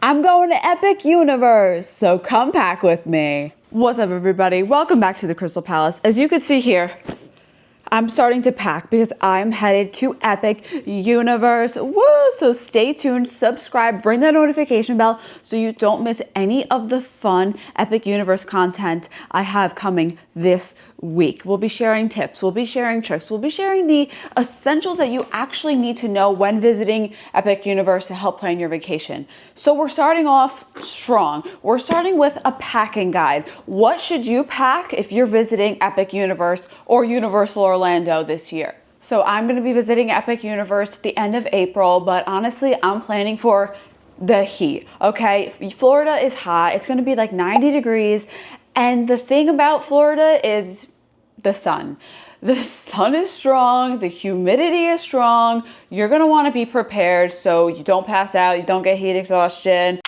I'm going to Epic Universe, so come pack with me. What's up, everybody? Welcome back to the Krystal Palace. As you can see here, I'm starting to pack because I'm headed to Epic Universe. Woo! So stay tuned, subscribe, ring that notification bell so you don't miss any of the fun Epic Universe content I have coming this week. We'll be sharing tips, we'll be sharing tricks, we'll be sharing the essentials that you actually need to know when visiting Epic Universe to help plan your vacation. So we're starting off strong. We're starting with a packing guide. What should you pack if you're visiting Epic Universe or Universal Orlando this year? So I'm going to be visiting Epic Universe at the end of April, but honestly, I'm planning for the heat, okay? Florida is hot. It's going to be like 90 degrees. And the thing about Florida is the sun. The sun is strong, the humidity is strong. You're gonna wanna be prepared so you don't pass out, you don't get heat exhaustion.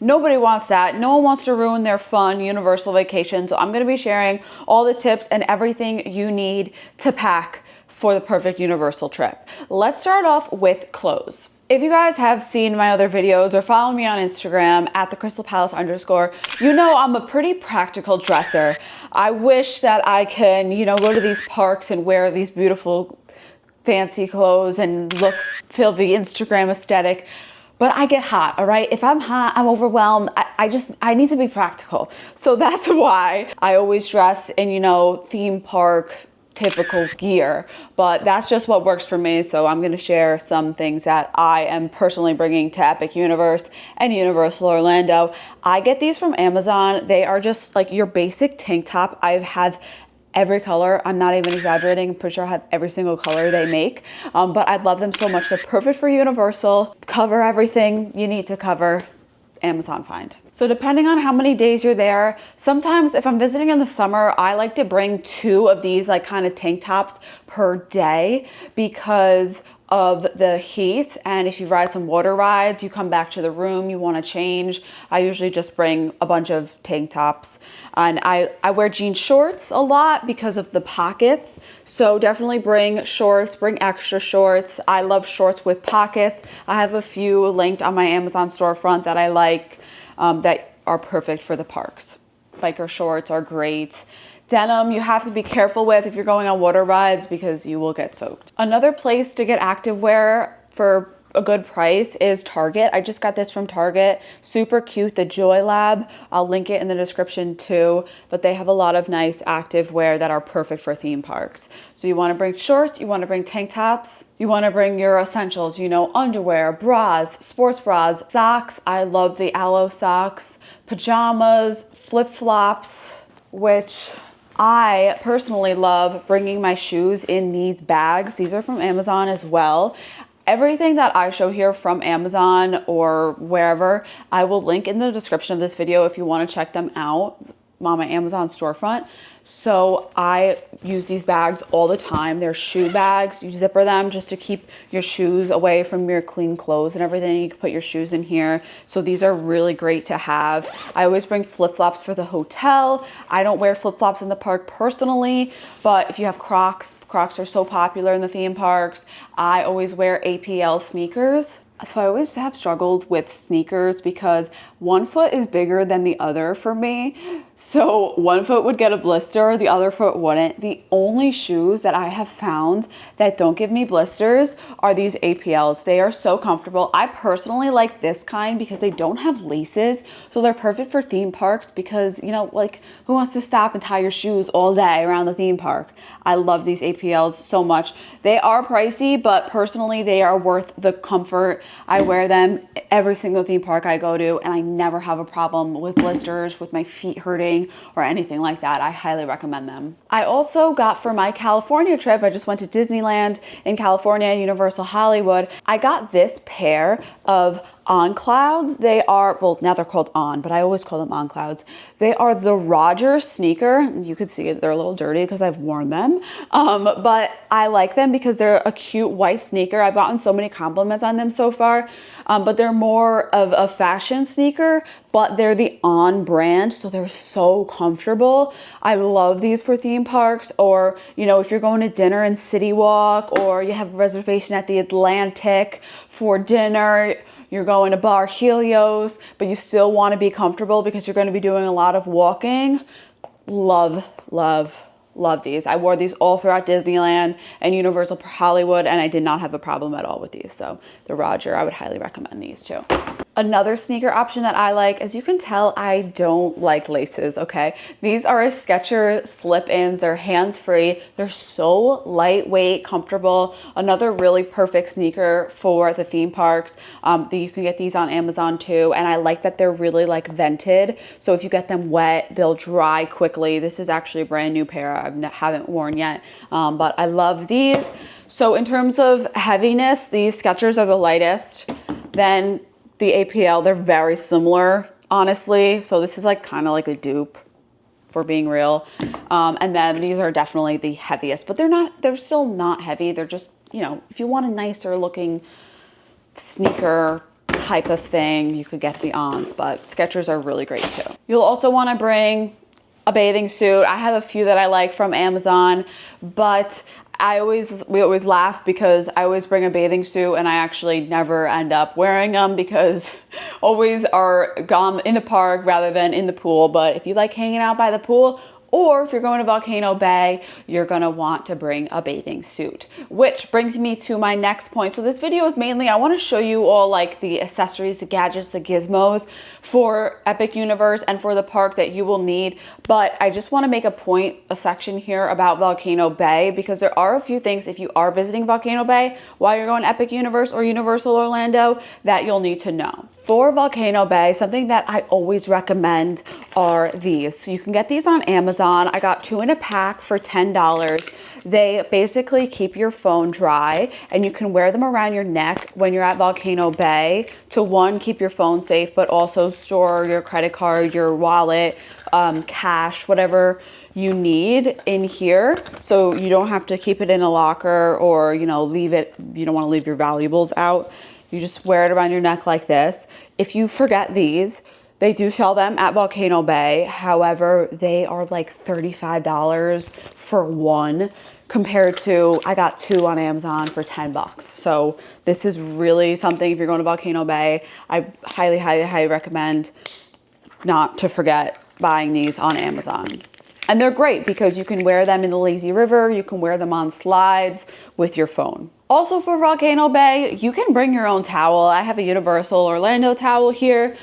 Nobody wants that. No one wants to ruin their fun Universal vacation. So I'm gonna be sharing all the tips and everything you need to pack for the perfect Universal trip. Let's start off with clothes. If you guys have seen my other videos or follow me on Instagram at the Krystal Palace _, you know I'm a pretty practical dresser. I wish that I can, go to these parks and wear these beautiful fancy clothes and feel the Instagram aesthetic. But I get hot, all right? If I'm hot, I'm overwhelmed. I need to be practical. So that's why I always dress in, theme park typical gear, but that's just what works for me. So I'm going to share some things that I am personally bringing to Epic Universe and Universal Orlando. I get these from Amazon. They are just like your basic tank top. I have every color. I'm not even exaggerating. I'm pretty sure I have every single color they make, but I love them so much. They're perfect for Universal. Cover everything you need to cover. Amazon find. So depending on how many days you're there, sometimes if I'm visiting in the summer, I like to bring 2 of these like kind of tank tops per day because of the heat. And if you ride some water rides, you come back to the room, you want to change. I usually just bring a bunch of tank tops. And I wear jean shorts a lot because of the pockets. So definitely bring shorts, bring extra shorts. I love shorts with pockets. I have a few linked on my Amazon storefront that I like that are perfect for the parks. Biker shorts are great. Denim, you have to be careful with if you're going on water rides because you will get soaked. Another place to get activewear for a good price is Target. I just got this from Target. Super cute, the Joy Lab. I'll link it in the description too, but they have a lot of nice activewear that are perfect for theme parks. So you wanna bring shorts, you wanna bring tank tops, you wanna bring your essentials, underwear, bras, sports bras, socks. I love the aloe socks, pajamas, flip-flops, which I personally love bringing my shoes in these bags. These are from Amazon as well. Everything that I show here from Amazon or wherever, I will link in the description of this video if you want to check them out on my Amazon storefront. So I use these bags all the time. They're shoe bags. You zipper them just to keep your shoes away from your clean clothes and everything. You can put your shoes in here. So these are really great to have. I always bring flip-flops for the hotel. I don't wear flip-flops in the park personally, but if you have Crocs, Crocs are so popular in the theme parks. I always wear APL sneakers. So I always have struggled with sneakers because one foot is bigger than the other for me. So one foot would get a blister, the other foot wouldn't. The only shoes that I have found that don't give me blisters are these APLs. They are so comfortable. I personally like this kind because they don't have laces. So they're perfect for theme parks because, who wants to stop and tie your shoes all day around the theme park? I love these APLs so much. They are pricey, but personally they are worth the comfort. I wear them every single theme park I go to and I never have a problem with blisters, with my feet hurting or anything like that. I highly recommend them. I also got for my California trip, I just went to Disneyland in California and Universal Hollywood. I got this pair of On Clouds. They are, well, now they're called On, but I always call them On Clouds. They are the Rogers sneaker. You could see they're a little dirty because I've worn them. But I like them because they're a cute white sneaker. I've gotten so many compliments on them so far, but they're more of a fashion sneaker, but they're the On brand. So they're so comfortable. I love these for theme parks, or, if you're going to dinner in City Walk, or you have a reservation at the Atlantic for dinner, you're going to Bar Helios, but you still want to be comfortable because you're going to be doing a lot of walking. Love, love, love these. I wore these all throughout Disneyland and Universal Hollywood, and I did not have a problem at all with these. So the Roger, I would highly recommend these too. Another sneaker option that I like, as you can tell, I don't like laces, okay? These are a Skechers slip-ins. They're hands-free. They're so lightweight, comfortable. Another really perfect sneaker for the theme parks. You can get these on Amazon too, and I like that they're really like vented. So if you get them wet, they'll dry quickly. This is actually a brand new pair I haven't worn yet, but I love these. So in terms of heaviness, these Skechers are the lightest. Then the APL, they're very similar, honestly. So this is like kind of like a dupe, for being real. And then these are definitely the heaviest, but they're still not heavy. They're just, you know, if you want a nicer looking sneaker type of thing, you could get the Ons, but Skechers are really great too. You'll also want to bring a bathing suit. I have a few that I like from Amazon, but we always laugh because I always bring a bathing suit and I actually never end up wearing them because always are gone in the park rather than in the pool. But if you like hanging out by the pool, or if you're going to Volcano Bay, you're gonna want to bring a bathing suit. Which brings me to my next point. So this video is mainly, I wanna show you all like the accessories, the gadgets, the gizmos for Epic Universe and for the park that you will need. But I just wanna make a section here about Volcano Bay because there are a few things if you are visiting Volcano Bay while you're going to Epic Universe or Universal Orlando that you'll need to know. For Volcano Bay, something that I always recommend are these. So you can get these on Amazon. I got 2 in a pack for $10. They basically keep your phone dry and you can wear them around your neck when you're at Volcano Bay to one, keep your phone safe, but also store your credit card, your wallet, cash, whatever you need in here. So you don't have to keep it in a locker or, you know, leave it, you don't want to leave your valuables out. You just wear it around your neck like this. If you forget these, they do sell them at Volcano Bay. However, they are like $35 for one compared to, I got 2 on Amazon for $10. So this is really something if you're going to Volcano Bay, I highly, highly, highly recommend not to forget buying these on Amazon. And they're great because you can wear them in the lazy river. You can wear them on slides with your phone. Also for Volcano Bay, you can bring your own towel. I have a Universal Orlando towel here.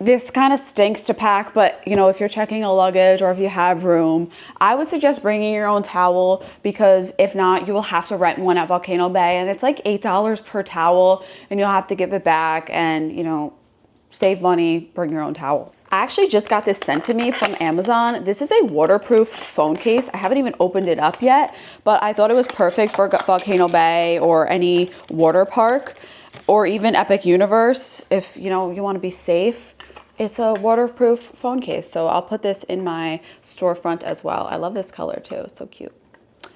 This kind of stinks to pack, but you know, if you're checking a luggage or if you have room, I would suggest bringing your own towel because if not, you will have to rent one at Volcano Bay and it's like $8 per towel and you'll have to give it back and, you know, save money, bring your own towel. I actually just got this sent to me from Amazon. This is a waterproof phone case. I haven't even opened it up yet, but I thought it was perfect for Volcano Bay or any water park or even Epic Universe. If you know you want to be safe, it's a waterproof phone case. So I'll put this in my storefront as well. I love this color too. It's so cute.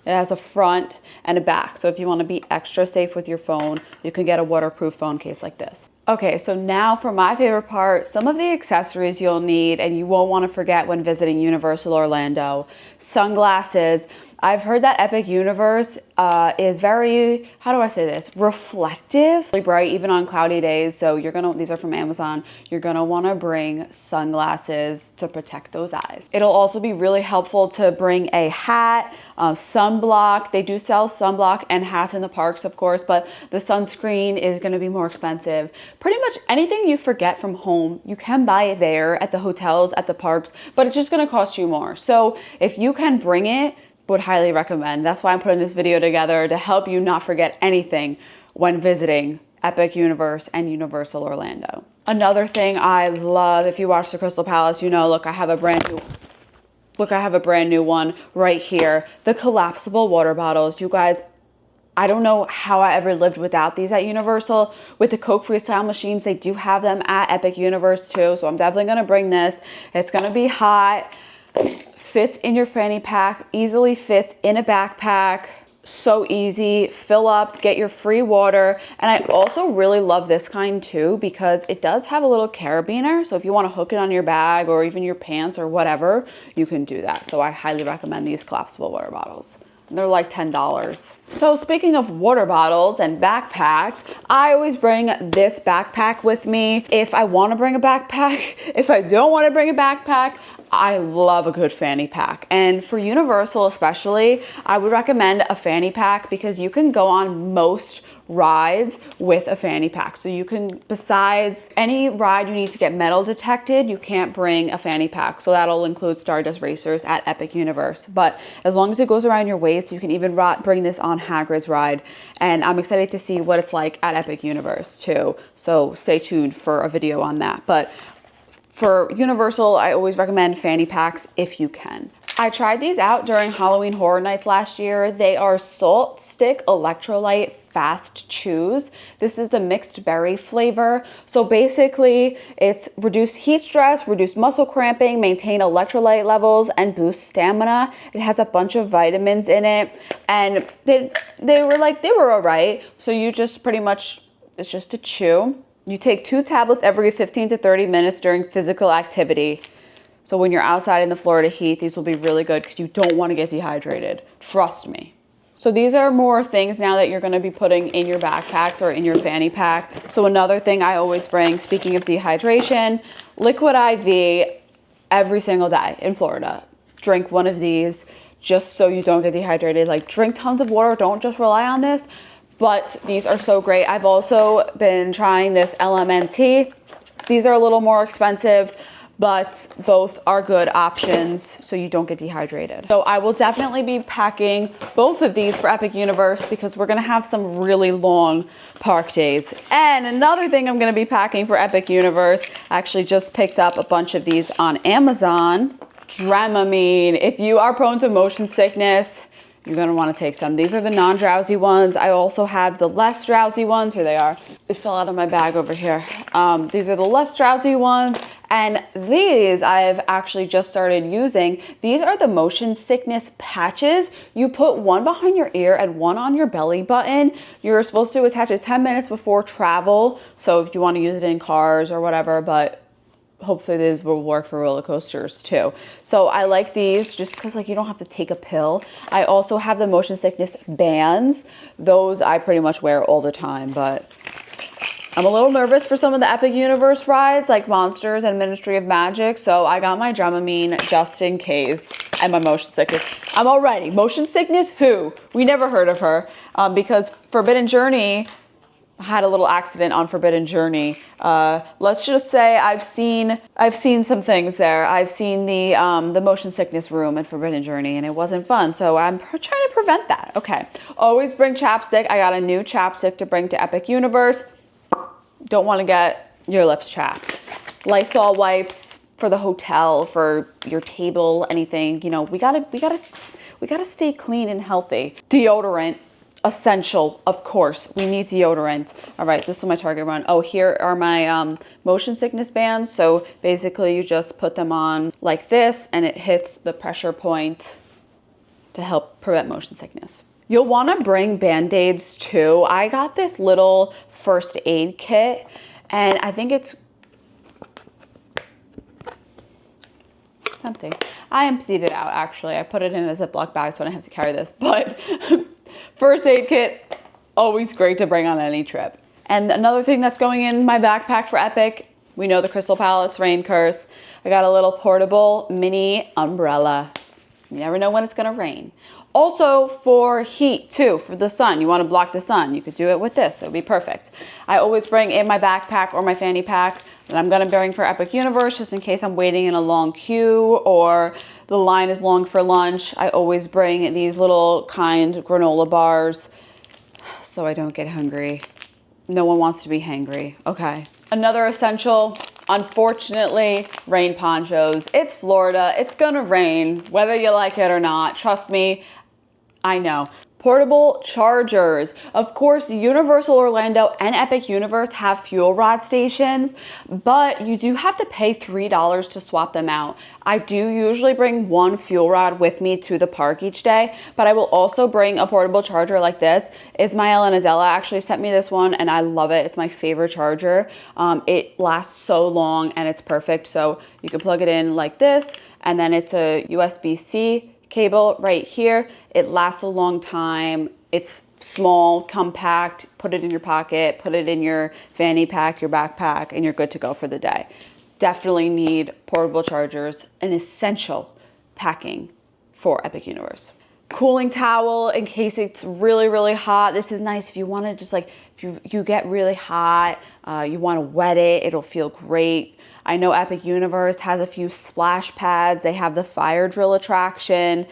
It has a front and a back. So if you want to be extra safe with your phone, you can get a waterproof phone case like this. Okay, so now for my favorite part, some of the accessories you'll need and you won't want to forget when visiting Universal Orlando. Sunglasses. I've heard that Epic Universe is very, how do I say this? Reflective, really bright even on cloudy days. So these are from Amazon. You're gonna wanna bring sunglasses to protect those eyes. It'll also be really helpful to bring a hat, sunblock. They do sell sunblock and hats in the parks, of course, but the sunscreen is gonna be more expensive. Pretty much anything you forget from home, you can buy it there at the hotels, at the parks, but it's just gonna cost you more. So if you can bring it, would highly recommend. That's why I'm putting this video together to help you not forget anything when visiting Epic Universe and Universal Orlando. Another thing I love, if you watch the Krystal Palace, you know, look, I have a brand new one right here. The collapsible water bottles. You guys, I don't know how I ever lived without these at Universal. With the Coke Freestyle machines, they do have them at Epic Universe too. So I'm definitely gonna bring this. It's gonna be hot. Fits in your fanny pack, easily fits in a backpack. So easy, fill up, get your free water. And I also really love this kind too because it does have a little carabiner. So if you want to hook it on your bag or even your pants or whatever, you can do that. So I highly recommend these collapsible water bottles. They're like $10. So speaking of water bottles and backpacks, I always bring this backpack with me if I want to bring a backpack. If I don't want to bring a backpack, I love a good fanny pack. And for Universal especially, I would recommend a fanny pack because you can go on most rides with a fanny pack. So you can, besides any ride you need to get metal detected, you can't bring a fanny pack. So that'll include Stardust Racers at Epic Universe. But as long as it goes around your waist, you can even bring this on Hagrid's ride. And I'm excited to see what it's like at Epic Universe too. So stay tuned for a video on that. But for Universal, I always recommend fanny packs if you can. I tried these out during Halloween Horror Nights last year. They are Salt Stick Electrolyte Fast Chews. This is the mixed berry flavor. So basically, it's reduce heat stress, reduce muscle cramping, maintain electrolyte levels, and boost stamina. It has a bunch of vitamins in it, and they were all right. So you just pretty much, it's just a chew. You take 2 tablets every 15 to 30 minutes during physical activity. So when you're outside in the Florida heat, these will be really good because you don't want to get dehydrated. Trust me. So these are more things now that you're going to be putting in your backpacks or in your fanny pack. So another thing I always bring, speaking of dehydration, liquid IV every single day in Florida. Drink one of these just so you don't get dehydrated. Like, drink tons of water. Don't just rely on this. But these are so great. I've also been trying this LMNT. These are a little more expensive, but both are good options so you don't get dehydrated. So I will definitely be packing both of these for Epic Universe because we're gonna have some really long park days. And another thing I'm gonna be packing for Epic Universe, I actually just picked up a bunch of these on Amazon. Dramamine. If you are prone to motion sickness, you're gonna wanna take some. These are the non-drowsy ones. I also have the less drowsy ones. Here they are. It fell out of my bag over here. These are the less drowsy ones. And these I've actually just started using. These are the motion sickness patches. You put one behind your ear and one on your belly button. You're supposed to attach it 10 minutes before travel. So if you wanna use it in cars or whatever, but hopefully these will work for roller coasters too. So I like these just because like you don't have to take a pill. I also have the motion sickness bands. Those I pretty much wear all the time, but I'm a little nervous for some of the Epic Universe rides like Monsters and Ministry of Magic. So I got my Dramamine just in case, and my motion sickness. I'm all ready. Motion sickness, who? We never heard of her because Forbidden Journey had a little accident on Forbidden Journey. Let's just say I've seen some things there. I've seen the motion sickness room at Forbidden Journey, and it wasn't fun. So I'm trying to prevent that. Okay. Always bring chapstick. I got a new chapstick to bring to Epic Universe. Don't want to get your lips chapped. Lysol wipes for the hotel, for your table, anything. You know, we gotta stay clean and healthy. Deodorant. Essential, of course. We need deodorant. All right, this is my Target run. Oh, here are my motion sickness bands. So basically you just put them on like this and it hits the pressure point to help prevent motion sickness. You'll want to bring Band-Aids too. I got this little first aid kit and I think it's empty. I emptied it out actually. I put it in a Ziploc bag so I don't have to carry this, but first aid kit, always great to bring on any trip. And another thing that's going in my backpack for Epic, we know the Krystal Palace rain curse. I got a little portable mini umbrella. You never know when it's gonna rain. Also for heat too, for the sun. You wanna block the sun, you could do it with this, it would be perfect. I always bring in my backpack or my fanny pack that I'm gonna bring for Epic Universe just in case I'm waiting in a long queue or the line is long for lunch. I always bring these little kind granola bars so I don't get hungry. No one wants to be hangry. Okay. Another essential, unfortunately, rain ponchos. It's Florida. It's gonna rain, whether you like it or not. Trust me, I know. Portable chargers. Of course, Universal Orlando and Epic Universe have fuel rod stations, but you do have to pay $3 to swap them out. I do usually bring one fuel rod with me to the park each day, but I will also bring a portable charger like this. Ismael and Adela actually sent me this one and I love it. It's my favorite charger. It lasts so long and it's perfect. So you can plug it in like this and then it's a USB-C cable right here. It lasts a long time. It's small, compact. Put it in your pocket, put it in your fanny pack, your backpack, and you're good to go for the day. Definitely need portable chargers, an essential packing for Epic Universe. Cooling towel in case it's really, really hot. This is nice if you want to just like, if you get really hot, you want to wet it, it'll feel great. I know Epic Universe has a few splash pads. They have the fire drill attraction.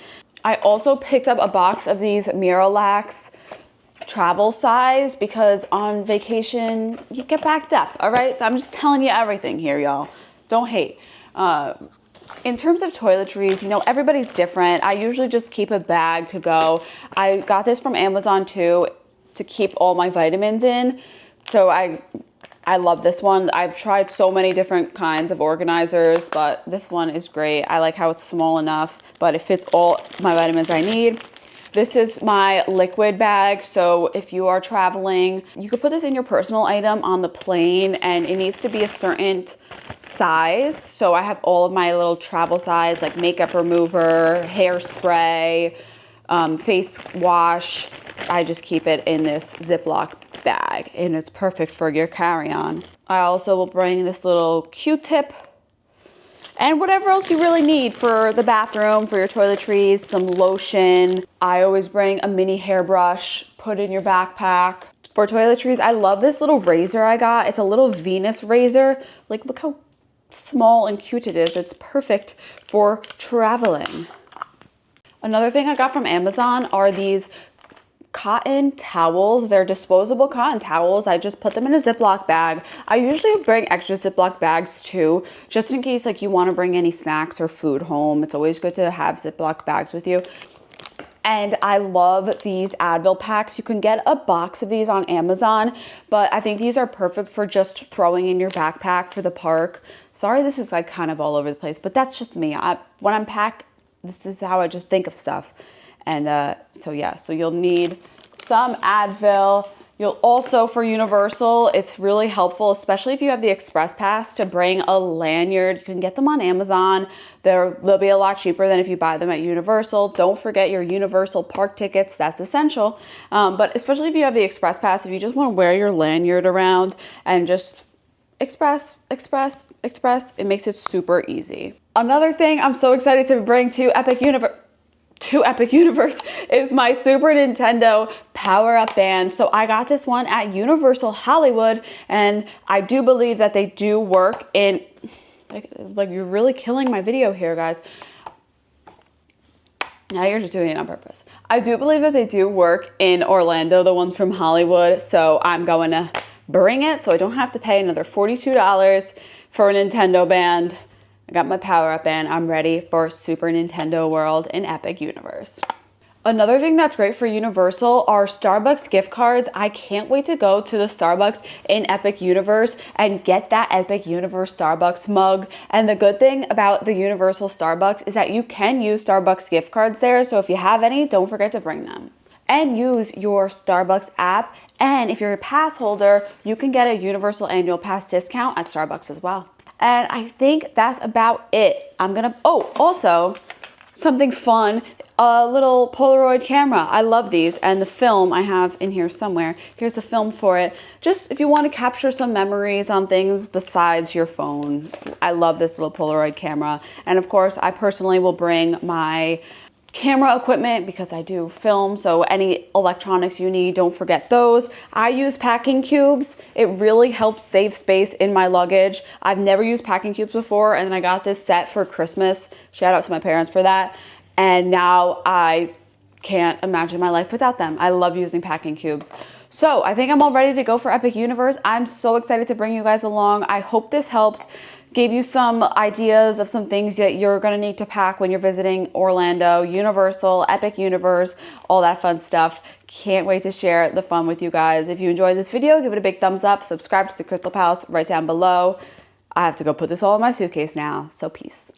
I also picked up a box of these Miralax travel size because on vacation, you get backed up, all right? So I'm just telling you everything here, y'all. Don't hate. In terms of toiletries, you know, everybody's different. I usually just keep a bag to go. I got this from Amazon too to keep all my vitamins in. So I love this one. I've tried so many different kinds of organizers, but this one is great. I like how it's small enough, but it fits all my vitamins I need. This is my liquid bag. So if you are traveling, you could put this in your personal item on the plane, and it needs to be a certain size. So I have all of my little travel size, like makeup remover, hairspray, face wash. I just keep it in this Ziploc bag, and it's perfect for your carry-on. I also will bring this little Q-tip and whatever else you really need for the bathroom, for your toiletries, some lotion. I always bring a mini hairbrush, put in your backpack. For toiletries, I love this little razor I got. It's a little Venus razor. Like, look how small and cute it is. It's perfect for traveling. Another thing I got from Amazon are these cotton towels. They're disposable cotton towels. I just put them in a Ziploc bag. I usually bring extra Ziploc bags too, just in case like you want to bring any snacks or food home. It's always good to have Ziploc bags with you. And I love these Advil packs. You can get a box of these on Amazon, but I think these are perfect for just throwing in your backpack for the park. Sorry, this is like kind of all over the place, but that's just me. When I'm packed, this is how I just think of stuff. And so yeah, so you'll need some Advil. You'll also, for Universal, it's really helpful, especially if you have the Express Pass, to bring a lanyard. You can get them on Amazon. They'll be a lot cheaper than if you buy them at Universal. Don't forget your Universal park tickets. That's essential. But especially if you have the Express Pass, if you just want to wear your lanyard around and just express, it makes it super easy. Another thing I'm so excited to bring to Epic Universe is my Super Nintendo power-up band. So I got this one at Universal Hollywood, and I do believe that they do work in, like you're really killing my video here, guys. Now you're just doing it on purpose. I do believe that they do work in Orlando, the ones from Hollywood. So I'm going to bring it so I don't have to pay another $42 for a Nintendo band. I got my power-up band. I'm ready for Super Nintendo World in Epic Universe. Another thing that's great for Universal are Starbucks gift cards. I can't wait to go to the Starbucks in Epic Universe and get that Epic Universe Starbucks mug. And the good thing about the Universal Starbucks is that you can use Starbucks gift cards there. So if you have any, don't forget to bring them. And use your Starbucks app. And if you're a pass holder, you can get a Universal Annual Pass discount at Starbucks as well. And I think that's about it. Also something fun, a little Polaroid camera. I love these, and the film I have in here somewhere. Here's the film for it. Just if you want to capture some memories on things besides your phone. I love this little Polaroid camera. And of course, I personally will bring my camera equipment because I do film, so any electronics you need, don't forget those. I use packing cubes. It really helps save space in my luggage. I've never used packing cubes before, and I got this set for Christmas. Shout out to my parents for that. And now I can't imagine my life without them. I love using packing cubes. So I think I'm all ready to go for Epic Universe. I'm so excited to bring you guys along. I hope this helped. Gave you some ideas of some things that you're going to need to pack when you're visiting Orlando, Universal, Epic Universe, all that fun stuff. Can't wait to share the fun with you guys. If you enjoyed this video, give it a big thumbs up. Subscribe to the Krystal Palace right down below. I have to go put this all in my suitcase now, so peace.